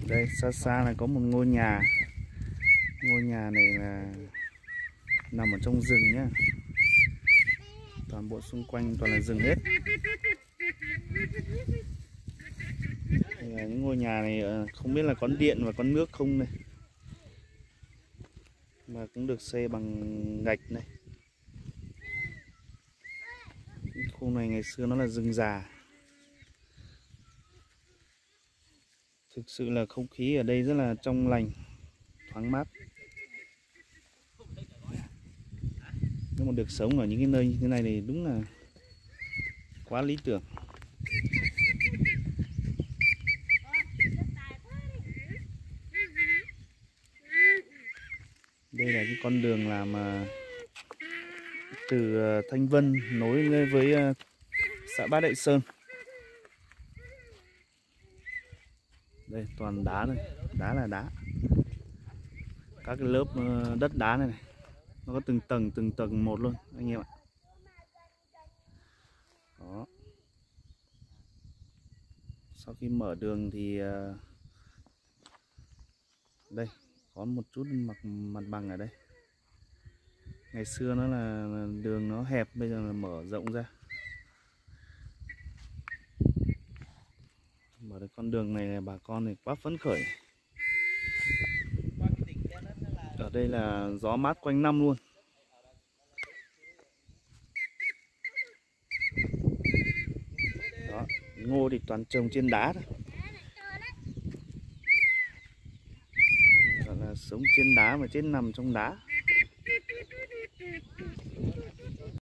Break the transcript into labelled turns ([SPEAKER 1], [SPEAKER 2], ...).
[SPEAKER 1] Đây xa xa là có một ngôi nhà. Ngôi nhà này là nằm ở trong rừng nhá. Toàn bộ xung quanh toàn là rừng hết. Những ngôi nhà này không biết là có điện và có nước không này. Mà cũng được xây bằng gạch này. Khu này ngày xưa nó là rừng già. Thực sự là không khí ở đây rất là trong lành, thoáng mát. Nếu mà được sống ở những cái nơi như thế này thì đúng là quá lý tưởng. Đây là cái con đường làm từ Thanh Vân nối lên với xã Bát Đại Sơn. Đây toàn đá này, đá là đá. Các cái lớp đất đá này, nó có từng tầng một luôn anh em ạ. Đó. Sau khi mở đường thì đây có một chút mặt bằng ở đây. Ngày xưa nó là đường nó hẹp, bây giờ là mở rộng ra. Mở được con đường này là bà con thì quá phấn khởi. Ở đây là gió mát quanh năm luôn. Đó, ngô thì toàn trồng trên đá thôi. Gọi là sống trên đá mà chết nằm trong đá.